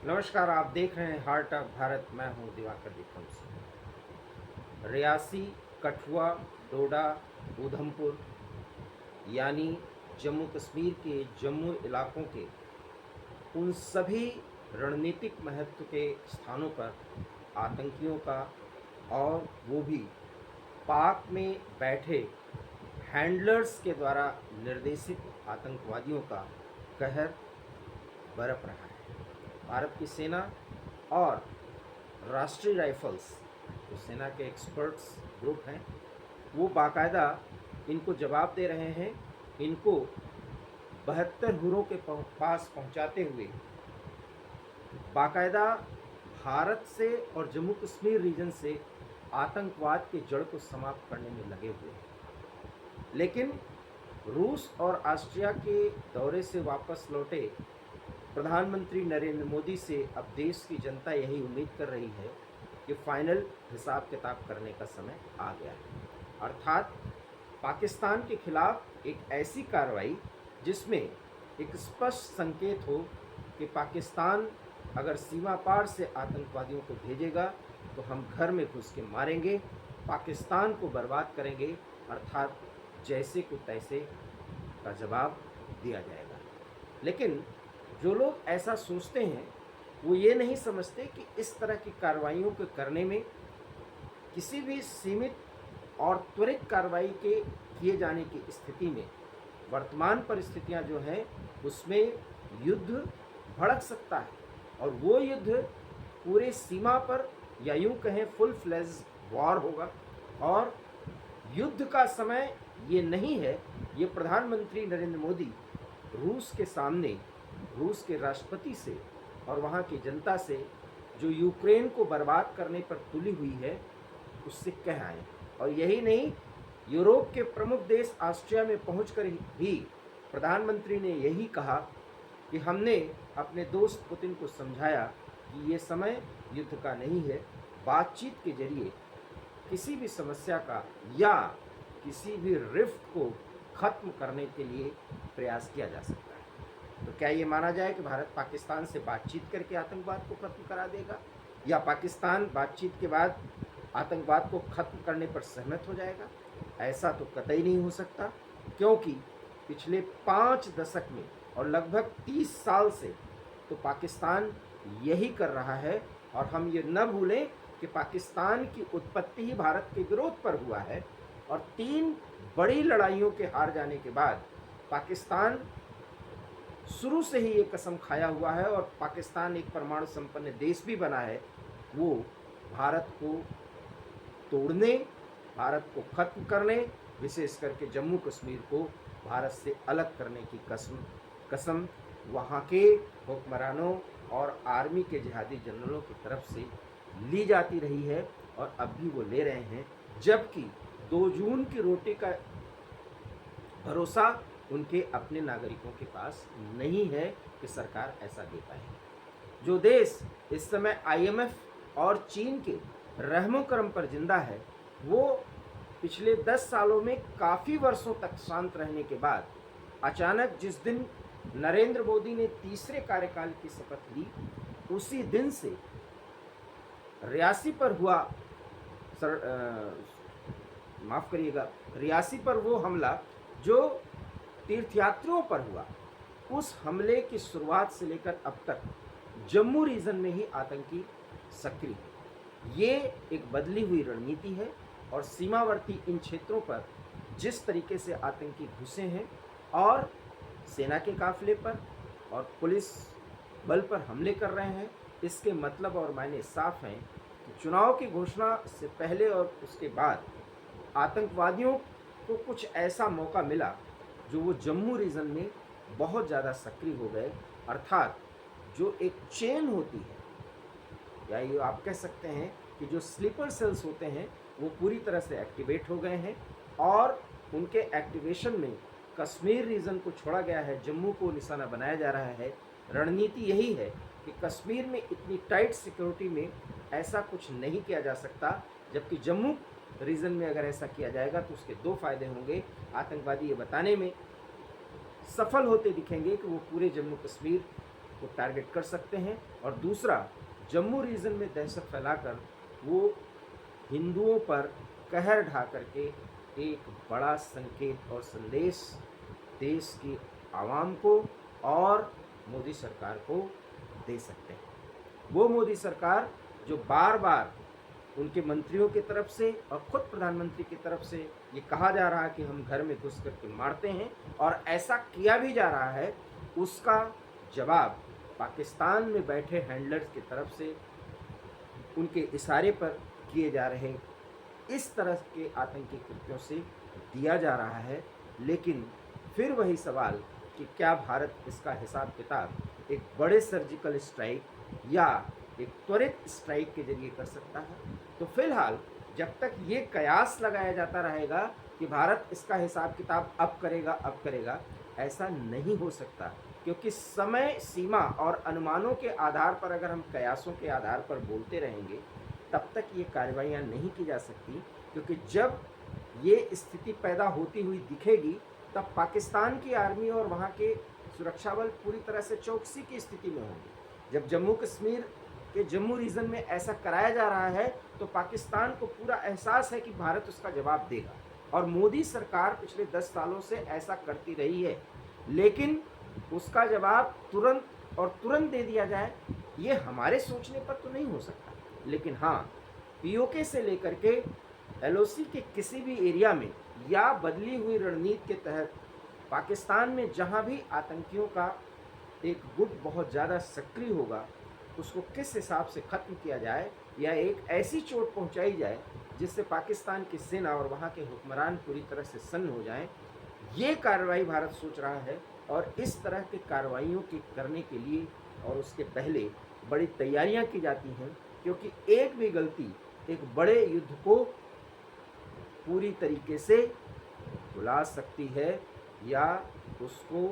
नमस्कार, आप देख रहे हैं हार्ट ऑफ भारत। मैं हूं दिवाकर विक्रम सिंह। रियासी, कठुआ, डोडा, उधमपुर यानी जम्मू कश्मीर के जम्मू इलाकों के उन सभी रणनीतिक महत्व के स्थानों पर आतंकियों का और वो भी पाक में बैठे हैंडलर्स के द्वारा निर्देशित आतंकवादियों का कहर बरप रहा है। भारत की सेना और राष्ट्रीय राइफल्स, जो सेना के एक्सपर्ट्स ग्रुप हैं, वो बाकायदा इनको जवाब दे रहे हैं। इनको 72 हुरों के पास पहुंचाते हुए बाकायदा भारत से और जम्मू कश्मीर रीजन से आतंकवाद के जड़ को समाप्त करने में लगे हुए हैं। लेकिन रूस और ऑस्ट्रिया के दौरे से वापस लौटे प्रधानमंत्री नरेंद्र मोदी से अब देश की जनता यही उम्मीद कर रही है कि फाइनल हिसाब किताब करने का समय आ गया है। अर्थात पाकिस्तान के खिलाफ एक ऐसी कार्रवाई जिसमें एक स्पष्ट संकेत हो कि पाकिस्तान अगर सीमा पार से आतंकवादियों को भेजेगा तो हम घर में घुस के मारेंगे, पाकिस्तान को बर्बाद करेंगे। अर्थात जैसे को तैसे का जवाब दिया जाएगा। लेकिन जो लोग ऐसा सोचते हैं वो ये नहीं समझते कि इस तरह की कार्रवाइयों को करने में किसी भी सीमित और त्वरित कार्रवाई के किए जाने की स्थिति में वर्तमान परिस्थितियां जो हैं उसमें युद्ध भड़क सकता है, और वो युद्ध पूरे सीमा पर या यूं कहें फुल फ्लेज वॉर होगा। और युद्ध का समय ये नहीं है। ये प्रधानमंत्री नरेंद्र मोदी रूस के सामने, रूस के राष्ट्रपति से और वहाँ की जनता से जो यूक्रेन को बर्बाद करने पर तुली हुई है उससे कह आए। और यही नहीं, यूरोप के प्रमुख देश ऑस्ट्रिया में पहुंचकर भी प्रधानमंत्री ने यही कहा कि हमने अपने दोस्त पुतिन को समझाया कि ये समय युद्ध का नहीं है, बातचीत के जरिए किसी भी समस्या का या किसी भी रिफ्ट को खत्म करने के लिए प्रयास किया जा सकता है। तो क्या ये माना जाए कि भारत पाकिस्तान से बातचीत करके आतंकवाद को खत्म करा देगा, या पाकिस्तान बातचीत के बाद आतंकवाद को खत्म करने पर सहमत हो जाएगा? ऐसा तो कतई नहीं हो सकता, क्योंकि पिछले 5 दशक में और लगभग 30 साल से तो पाकिस्तान यही कर रहा है। और हम ये न भूलें कि पाकिस्तान की उत्पत्ति ही भारत के विरोध पर हुआ है, और 3 बड़ी लड़ाइयों के हार जाने के बाद पाकिस्तान शुरू से ही ये कसम खाया हुआ है, और पाकिस्तान एक परमाणु संपन्न देश भी बना है, वो भारत को तोड़ने, भारत को खत्म करने, विशेष करके जम्मू कश्मीर को भारत से अलग करने की कसम वहाँ के हुक्मरानों और आर्मी के जिहादी जनरलों की तरफ से ली जाती रही है, और अब भी वो ले रहे हैं। जबकि 2 जून की रोटी का भरोसा उनके अपने नागरिकों के पास नहीं है कि सरकार ऐसा दे पाएगी। जो देश इस समय IMF और चीन के रहमो करम पर जिंदा है, वो पिछले 10 सालों में काफ़ी वर्षों तक शांत रहने के बाद अचानक जिस दिन नरेंद्र मोदी ने तीसरे कार्यकाल की शपथ ली, उसी दिन से रियासी पर हुआ माफ़ करिएगा, रियासी पर वो हमला जो तीर्थयात्रियों पर हुआ, उस हमले की शुरुआत से लेकर अब तक जम्मू रीजन में ही आतंकी सक्रिय है। ये एक बदली हुई रणनीति है, और सीमावर्ती इन क्षेत्रों पर जिस तरीके से आतंकी घुसे हैं और सेना के काफिले पर और पुलिस बल पर हमले कर रहे हैं, इसके मतलब और मायने साफ हैं कि चुनाव की घोषणा से पहले और उसके बाद आतंकवादियों को कुछ ऐसा मौका मिला जो वो जम्मू रीजन में बहुत ज़्यादा सक्रिय हो गए। अर्थात जो एक चेन होती है, या ये आप कह सकते हैं कि जो स्लीपर सेल्स होते हैं, वो पूरी तरह से एक्टिवेट हो गए हैं, और उनके एक्टिवेशन में कश्मीर रीजन को छोड़ा गया है, जम्मू को निशाना बनाया जा रहा है। रणनीति यही है कि कश्मीर में इतनी टाइट सिक्योरिटी में ऐसा कुछ नहीं किया जा सकता, जबकि जम्मू रीजन में अगर ऐसा किया जाएगा तो उसके 2 फायदे होंगे। आतंकवादी ये बताने में सफल होते दिखेंगे कि वो पूरे जम्मू कश्मीर को टारगेट कर सकते हैं, और दूसरा जम्मू रीजन में दहशत फैलाकर वो हिंदुओं पर कहर ढा करके एक बड़ा संकेत और संदेश देश की आवाम को और मोदी सरकार को दे सकते हैं। वो मोदी सरकार जो बार बार उनके मंत्रियों की तरफ से और खुद प्रधानमंत्री की तरफ से ये कहा जा रहा है कि हम घर में घुस करके मारते हैं, और ऐसा किया भी जा रहा है, उसका जवाब पाकिस्तान में बैठे हैंडलर्स की तरफ से उनके इशारे पर किए जा रहे इस तरह के आतंकी कृत्यों से दिया जा रहा है। लेकिन फिर वही सवाल कि क्या भारत इसका हिसाब किताब एक बड़े सर्जिकल स्ट्राइक या एक त्वरित स्ट्राइक के जरिए कर सकता है? तो फिलहाल जब तक ये कयास लगाया जाता रहेगा कि भारत इसका हिसाब किताब अब करेगा, ऐसा नहीं हो सकता, क्योंकि समय सीमा और अनुमानों के आधार पर अगर हम कयासों के आधार पर बोलते रहेंगे तब तक ये कार्रवाइयाँ नहीं की जा सकती, क्योंकि जब ये स्थिति पैदा होती हुई दिखेगी तब पाकिस्तान की आर्मी और वहाँ के सुरक्षा बल पूरी तरह से चौकसी की स्थिति में होंगे। जब जम्मू कश्मीर के जम्मू रीजन में ऐसा कराया जा रहा है तो पाकिस्तान को पूरा एहसास है कि भारत उसका जवाब देगा, और मोदी सरकार पिछले 10 सालों से ऐसा करती रही है। लेकिन उसका जवाब तुरंत दे दिया जाए, ये हमारे सोचने पर तो नहीं हो सकता। लेकिन हाँ, पीओके से लेकर के एलओसी के किसी भी एरिया में या बदली हुई रणनीति के तहत पाकिस्तान में जहाँ भी आतंकियों का एक गुट बहुत ज़्यादा सक्रिय होगा, उसको किस हिसाब से ख़त्म किया जाए या एक ऐसी चोट पहुँचाई जाए जिससे पाकिस्तान की सेना और वहाँ के हुक्मरान पूरी तरह से सन्न हो जाएं, ये कार्रवाई भारत सोच रहा है। और इस तरह के कार्रवाइयों के करने के लिए और उसके पहले बड़ी तैयारियां की जाती हैं, क्योंकि एक भी गलती एक बड़े युद्ध को पूरी तरीके से बुला सकती है या उसको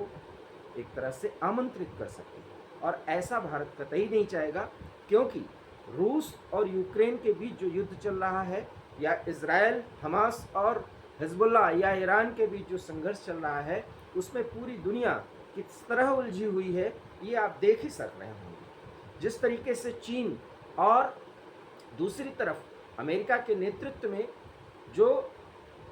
एक तरह से आमंत्रित कर सकती है, और ऐसा भारत कतई नहीं चाहेगा, क्योंकि रूस और यूक्रेन के बीच जो युद्ध चल रहा है, या इजराइल, हमास और हिजबुल्लाह या ईरान के बीच जो संघर्ष चल रहा है, उसमें पूरी दुनिया किस तरह उलझी हुई है ये आप देख ही सक रहे होंगे। जिस तरीके से चीन और दूसरी तरफ अमेरिका के नेतृत्व में जो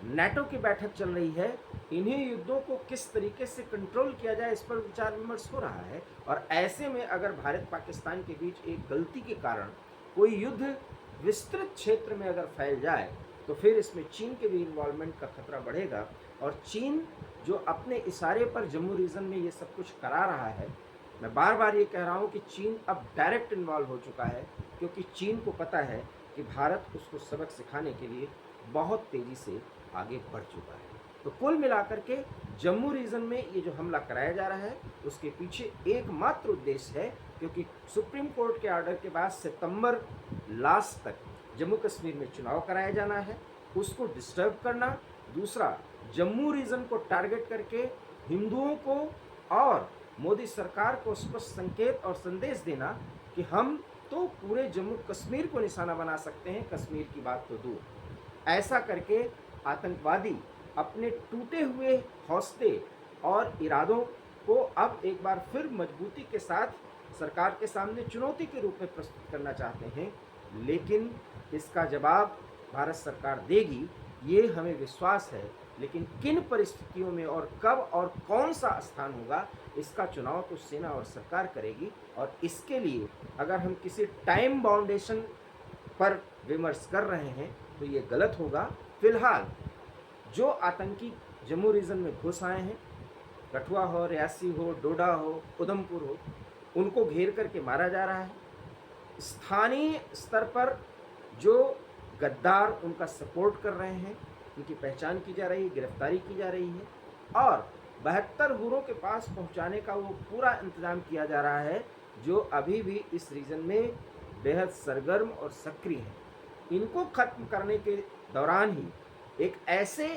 नाटो की बैठक चल रही है, इन्हीं युद्धों को किस तरीके से कंट्रोल किया जाए इस पर विचार विमर्श हो रहा है। और ऐसे में अगर भारत पाकिस्तान के बीच एक गलती के कारण कोई युद्ध विस्तृत क्षेत्र में अगर फैल जाए तो फिर इसमें चीन के भी इन्वॉल्वमेंट का खतरा बढ़ेगा। और चीन जो अपने इशारे पर जम्मू रीजन में ये सब कुछ करा रहा है, मैं बार बार ये कह रहा हूँ कि चीन अब डायरेक्ट इन्वॉल्व हो चुका है, क्योंकि चीन को पता है कि भारत उसको सबक सिखाने के लिए बहुत तेज़ी से आगे बढ़ चुका है। तो कुल मिलाकर के जम्मू रीजन में ये जो हमला कराया जा रहा है उसके पीछे एकमात्र उद्देश्य है, क्योंकि सुप्रीम कोर्ट के ऑर्डर के बाद सितंबर लास्ट तक जम्मू कश्मीर में चुनाव कराया जाना है, उसको डिस्टर्ब करना। दूसरा, जम्मू रीजन को टारगेट करके हिंदुओं को और मोदी सरकार को स्पष्ट संकेत और संदेश देना कि हम तो पूरे जम्मू कश्मीर को निशाना बना सकते हैं, कश्मीर की बात तो दूर। ऐसा करके आतंकवादी अपने टूटे हुए हौसले और इरादों को अब एक बार फिर मजबूती के साथ सरकार के सामने चुनौती के रूप में प्रस्तुत करना चाहते हैं। लेकिन इसका जवाब भारत सरकार देगी, ये हमें विश्वास है। लेकिन किन परिस्थितियों में और कब और कौन सा स्थान होगा, इसका चुनाव तो सेना और सरकार करेगी। और इसके लिए अगर हम किसी टाइम बाउंडेशन पर विमर्श कर रहे हैं तो ये गलत होगा। फिलहाल जो आतंकी जम्मू रीजन में घुस आए हैं, कठुआ हो, रियासी हो, डोडा हो, उधमपुर हो, उनको घेर करके मारा जा रहा है। स्थानीय स्तर पर जो गद्दार उनका सपोर्ट कर रहे हैं, उनकी पहचान की जा रही है, गिरफ्तारी की जा रही है, और 72 हुरों के पास पहुंचाने का वो पूरा इंतजाम किया जा रहा है, जो अभी भी इस रीजन में बेहद सरगर्म और सक्रिय हैं। इनको खत्म करने के दौरान ही एक ऐसे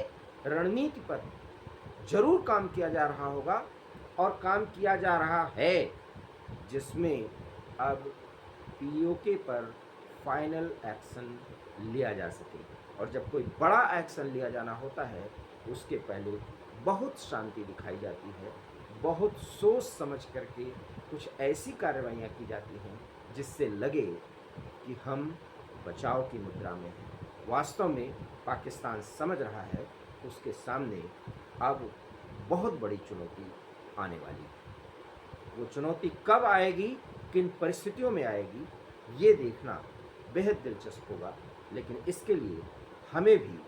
रणनीति पर जरूर काम किया जा रहा होगा, और काम किया जा रहा है, जिसमें अब पीओके पर फाइनल एक्शन लिया जा सके। और जब कोई बड़ा एक्शन लिया जाना होता है उसके पहले बहुत शांति दिखाई जाती है, बहुत सोच समझ करके कुछ ऐसी कार्रवाइयाँ की जाती हैं जिससे लगे कि हम बचाव की मुद्रा में हैं। वास्तव में पाकिस्तान समझ रहा है उसके सामने अब बहुत बड़ी चुनौती आने वाली है। वो चुनौती कब आएगी, किन परिस्थितियों में आएगी, ये देखना बेहद दिलचस्प होगा। लेकिन इसके लिए हमें भी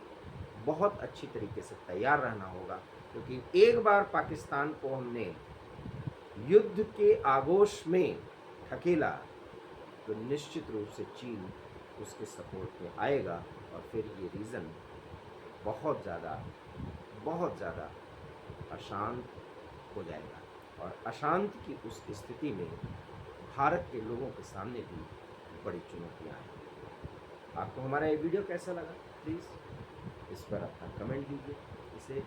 बहुत अच्छी तरीके से तैयार रहना होगा, क्योंकि एक बार पाकिस्तान को हमने युद्ध के आगोश में ढकेला तो निश्चित रूप से चीन उसके सपोर्ट में आएगा और फिर ये रीजन बहुत ज़्यादा अशांत हो जाएगा। और अशांति की उस स्थिति में भारत के लोगों के सामने भी बड़ी चुनौतियाँ आएंगी। आपको हमारा ये वीडियो कैसा लगा, प्लीज़ इस पर अपना कमेंट दीजिए, इसे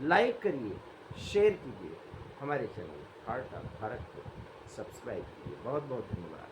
लाइक करिए, शेयर कीजिए, हमारे चैनल हार्ट ऑफ भारत को सब्सक्राइब कीजिए। बहुत बहुत धन्यवाद।